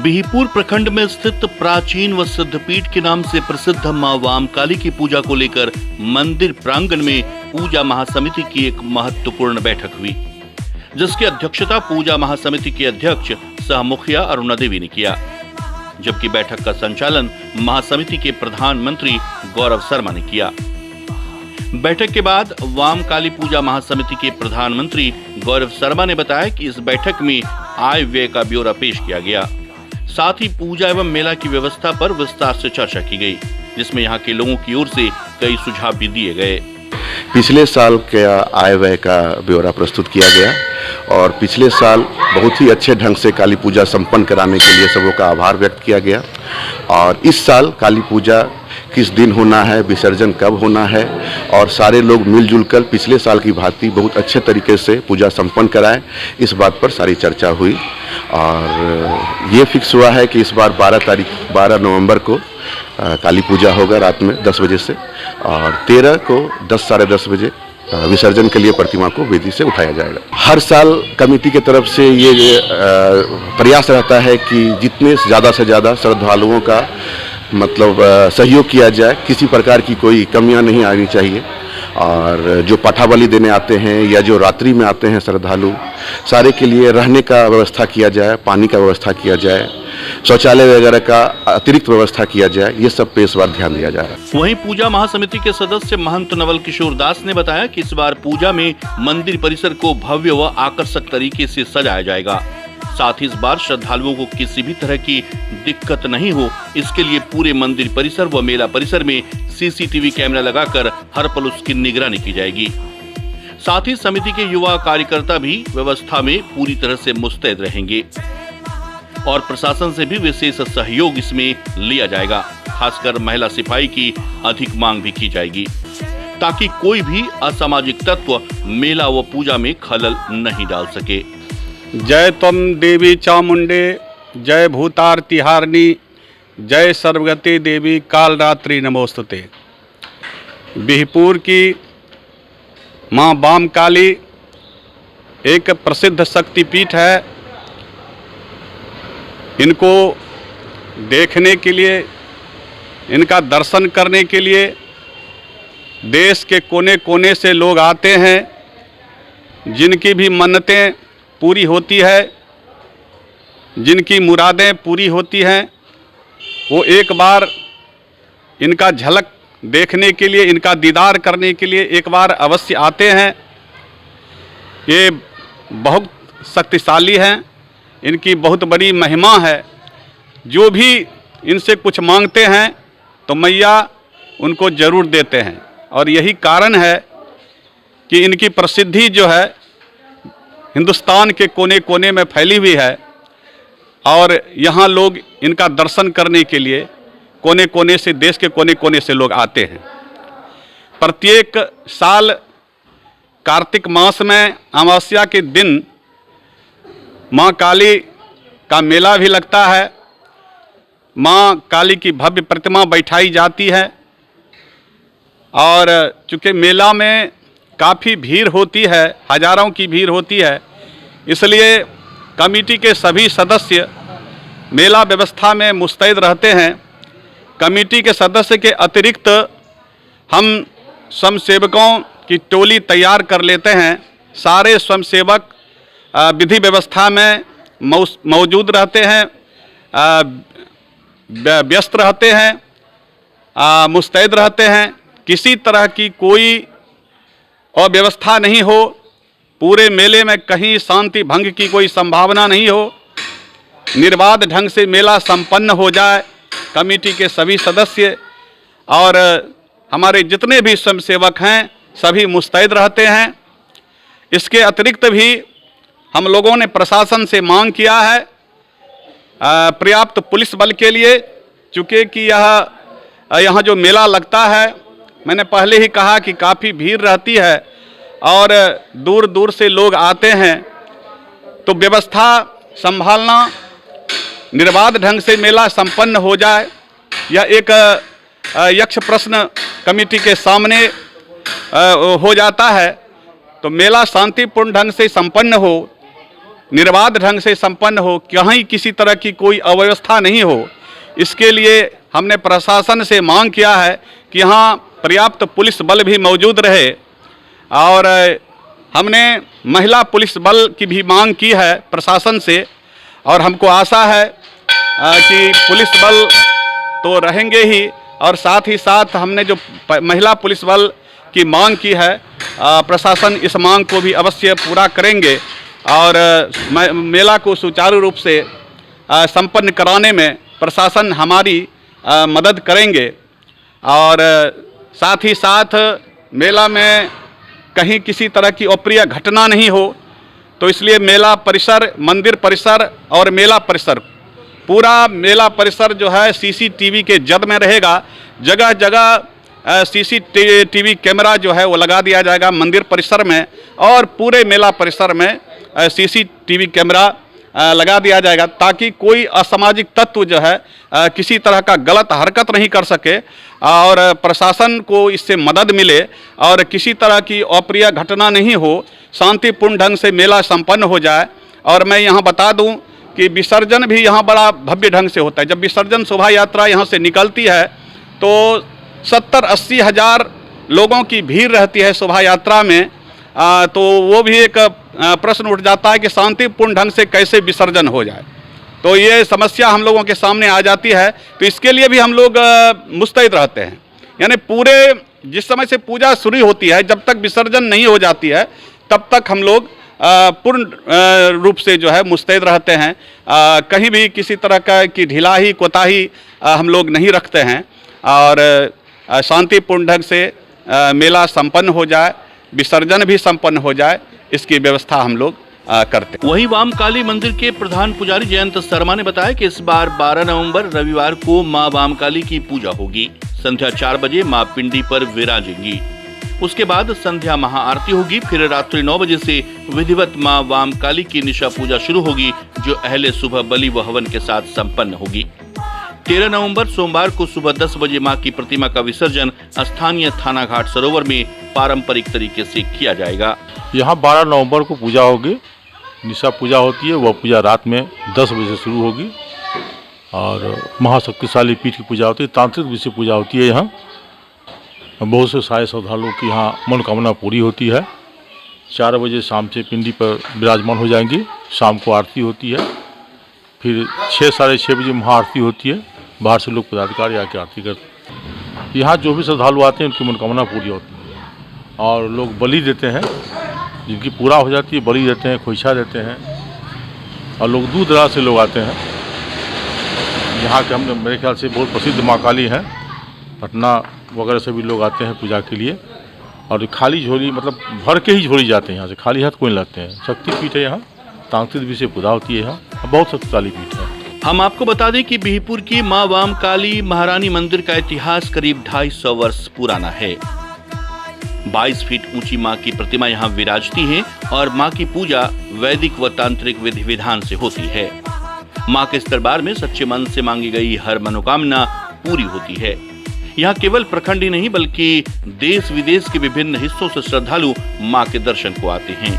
बिहिपुर प्रखंड में स्थित प्राचीन व सिद्धपीठ के नाम से प्रसिद्ध मां वाम काली की पूजा को लेकर मंदिर प्रांगण में पूजा महासमिति की एक महत्वपूर्ण बैठक हुई, जिसकी अध्यक्षता पूजा महासमिति के अध्यक्ष सह मुखिया अरुणा देवी ने किया, जबकि बैठक का संचालन महासमिति के प्रधानमंत्री गौरव शर्मा ने किया। बैठक के बाद वाम काली पूजा महासमिति के प्रधानमंत्री गौरव शर्मा ने बताया कि इस बैठक में आय व्यय का ब्यौरा पेश किया गया। साथ ही पूजा एवं मेला की व्यवस्था पर विस्तार से चर्चा की गई, जिसमें यहाँ के लोगों की ओर से कई सुझाव भी दिए गए। पिछले साल के आय व्यय का ब्यौरा प्रस्तुत किया गया और पिछले साल बहुत ही अच्छे ढंग से काली पूजा संपन्न कराने के लिए सबों का आभार व्यक्त किया गया। और इस साल काली पूजा किस दिन होना है, विसर्जन कब होना है, और सारे लोग मिलजुल कर पिछले साल की भांति बहुत अच्छे तरीके से पूजा संपन्न कराएं, इस बात पर सारी चर्चा हुई। और ये फिक्स हुआ है कि इस बार 12 नवंबर को काली पूजा होगा रात में 10 बजे से, और 13 को 10 साढ़े 10 बजे विसर्जन के लिए प्रतिमा को वेदी से उठाया जाएगा। हर साल कमेटी की तरफ से ये प्रयास रहता है कि जितने ज़्यादा से ज़्यादा श्रद्धालुओं का सहयोग किया जाए, किसी प्रकार की कोई कमियां नहीं आनी चाहिए। और जो पाठाबलि देने आते हैं या जो रात्रि में आते हैं श्रद्धालु, सारे के लिए रहने का व्यवस्था किया जाए, पानी का व्यवस्था किया जाए, शौचालय वगैरह का अतिरिक्त व्यवस्था किया जाए, ये सब पे इस बार ध्यान दिया जा रहा है। वहीं पूजा महासमिति के सदस्य महंत नवल किशोर दास ने बताया कि इस बार पूजा में मंदिर परिसर को भव्य व आकर्षक तरीके से सजाया जाएगा। साथ ही इस बार श्रद्धालुओं को किसी भी तरह की दिक्कत नहीं हो, इसके लिए पूरे मंदिर परिसर व मेला परिसर में सीसीटीवी कैमरा लगाकर हर पल उसकी निगरानी की जाएगी। साथ ही समिति के युवा कार्यकर्ता भी व्यवस्था में पूरी तरह से मुस्तैद रहेंगे और प्रशासन से भी विशेष सहयोग इसमें लिया जाएगा। खासकर महिला सिपाही की अधिक मांग भी की जाएगी, ताकि कोई भी असामाजिक तत्व मेला व पूजा में खलल नहीं डाल सके। जय त्वं देवी चामुंडे, जय भूतारती हारिणी, जय सर्वगति देवी कालरात्रि नमोस्तुते। बिहिपुर की मां वाम काली एक प्रसिद्ध शक्तिपीठ है। इनको देखने के लिए, इनका दर्शन करने के लिए देश के कोने कोने से लोग आते हैं। जिनकी भी मन्नतें पूरी होती है, जिनकी मुरादें पूरी होती हैं, वो एक बार इनका झलक देखने के लिए, इनका दीदार करने के लिए एक बार अवश्य आते हैं। ये बहुत शक्तिशाली हैं, इनकी बहुत बड़ी महिमा है। जो भी इनसे कुछ मांगते हैं तो मैया उनको जरूर देते हैं, और यही कारण है कि इनकी प्रसिद्धि जो है हिंदुस्तान के कोने कोने में फैली हुई है। और यहाँ लोग इनका दर्शन करने के लिए कोने कोने से, देश के कोने कोने से लोग आते हैं। प्रत्येक साल कार्तिक मास में अमावस्या के दिन माँ काली का मेला भी लगता है। माँ काली की भव्य प्रतिमा बैठाई जाती है, और चूँकि मेला में काफ़ी भीड़ होती है, हजारों की भीड़ होती है, इसलिए कमेटी के सभी सदस्य मेला व्यवस्था में मुस्तैद रहते हैं। कमेटी के सदस्य के अतिरिक्त हम स्वयंसेवकों की टोली तैयार कर लेते हैं। सारे स्वयंसेवक विधि व्यवस्था में मौजूद रहते हैं, व्यस्त रहते हैं, मुस्तैद रहते हैं। किसी तरह की कोई अव्यवस्था नहीं हो, पूरे मेले में कहीं शांति भंग की कोई संभावना नहीं हो, निर्बाध ढंग से मेला संपन्न हो जाए। कमेटी के सभी सदस्य और हमारे जितने भी स्वयंसेवक हैं सभी मुस्तैद रहते हैं। इसके अतिरिक्त भी हम लोगों ने प्रशासन से मांग किया है पर्याप्त पुलिस बल के लिए, चूँकि कि यहाँ जो मेला लगता है, मैंने पहले ही कहा कि काफ़ी भीड़ रहती है और दूर दूर से लोग आते हैं, तो व्यवस्था संभालना, निर्बाध ढंग से मेला संपन्न हो जाए, यह एक यक्ष प्रश्न कमेटी के सामने हो जाता है। तो मेला शांतिपूर्ण ढंग से संपन्न हो, निर्बाध ढंग से संपन्न हो, कहीं किसी तरह की कोई अव्यवस्था नहीं हो। इसके लिए हमने प्रशासन से मांग किया है कि यहाँ पर्याप्त पुलिस बल भी मौजूद रहे और हमने महिला पुलिस बल की भी मांग की है प्रशासन से और हमको आशा है कि पुलिस बल तो रहेंगे ही और साथ ही साथ हमने जो महिला पुलिस बल की मांग की है प्रशासन इस मांग को भी अवश्य पूरा करेंगे और मेला को सुचारू रूप से संपन्न कराने में प्रशासन हमारी मदद करेंगे और साथ ही साथ मेला में कहीं किसी तरह की अप्रिय घटना नहीं हो, तो इसलिए मेला परिसर, मंदिर परिसर और मेला परिसर, पूरा मेला परिसर जो है सीसीटीवी के जद में रहेगा। जगह जगह सीसीटीवी कैमरा जो है वो लगा दिया जाएगा मंदिर परिसर में और पूरे मेला परिसर में सीसीटीवी कैमरा लगा दिया जाएगा ताकि कोई असामाजिक तत्व जो है किसी तरह का गलत हरकत नहीं कर सके और प्रशासन को इससे मदद मिले और किसी तरह की अप्रिय घटना नहीं हो, शांतिपूर्ण ढंग से मेला संपन्न हो जाए। और मैं यहाँ बता दूँ कि विसर्जन भी यहाँ बड़ा भव्य ढंग से होता है। जब विसर्जन शोभा यात्रा यहाँ से निकलती है तो 70-80 हज़ार लोगों की भीड़ रहती है शोभा यात्रा में, तो वो भी एक प्रश्न उठ जाता है कि शांतिपूर्ण ढंग से कैसे विसर्जन हो जाए। तो ये समस्या हम लोगों के सामने आ जाती है, तो इसके लिए भी हम लोग मुस्तैद रहते हैं। यानी पूरे जिस समय से पूजा शुरू होती है जब तक विसर्जन नहीं हो जाती है तब तक हम लोग पूर्ण रूप से जो है मुस्तैद रहते हैं। कहीं भी किसी तरह का की ढिलाई कोताही हम लोग नहीं रखते हैं और शांतिपूर्ण ढंग से मेला संपन्न हो जाए, विसर्जन भी संपन्न हो जाए, इसकी व्यवस्था हम लोग करते हैं। वहीं वामकाली मंदिर के प्रधान पुजारी जयंत शर्मा ने बताया कि इस बार 12 नवंबर रविवार को मां वामकाली की पूजा होगी। संध्या 4 बजे मां पिंडी पर विराजेंगी। उसके बाद संध्या महाआरती होगी। फिर रात्रि 9 बजे से विधिवत मां वामकाली की निशा पूजा शुरू होगी, जो अहले सुबह बलि व हवन के साथ संपन्न होगी। 13 नवंबर सोमवार को सुबह 10 बजे मां की प्रतिमा का विसर्जन स्थानीय थाना घाट सरोवर में पारंपरिक तरीके से किया जाएगा। यहाँ 12 नवंबर को पूजा होगी, निशा पूजा होती है। वह पूजा रात में 10 बजे से शुरू होगी और महाशक्तिशाली पीठ की पूजा होती है। तांत्रिक विधि से पूजा होती है। यहाँ बहुत से सारे श्रद्धालुओं की यहाँ मनोकामना पूरी होती है। 4 बजे शाम से पिंडी पर विराजमान हो जाएंगी। शाम को आरती होती है। फिर 6 साढ़े 6 बजे महाआरती होती है। बाहर से लोग पदाधिकारी आके आरती करते हैं। यहाँ जो भी श्रद्धालु आते हैं उनकी मनोकामना पूरी होती है और लोग बलि देते हैं। जिनकी पूरा हो जाती है बलि देते हैं, खोइछा देते हैं और लोग दूर दराज से लोग आते हैं। यहाँ के हमने मेरे ख्याल से बहुत प्रसिद्ध माँ काली हैं, पटना वगैरह से भी लोग आते हैं पूजा के लिए और खाली झोली मतलब भर के ही झोली जाते हैं। यहाँ से खाली हाथ कोई लाते हैं। शक्तिपीठ है यहाँ, तांत्रिक विधि से पूजा होती है। यहाँ बहुत शक्तिशाली पीठ है। हम आपको बता दें कि बिहपुर की मां वामकाली महारानी मंदिर का इतिहास करीब 250 वर्ष पुराना है। 22 फीट ऊंची मां की प्रतिमा यहाँ विराजती है और मां की पूजा वैदिक व तांत्रिक विधि विधान से होती है। मां के इस दरबार में सच्चे मन से मांगी गई हर मनोकामना पूरी होती है। यहाँ केवल प्रखंड ही नहीं बल्कि देश विदेश के विभिन्न हिस्सों से श्रद्धालु मां के दर्शन को आते हैं।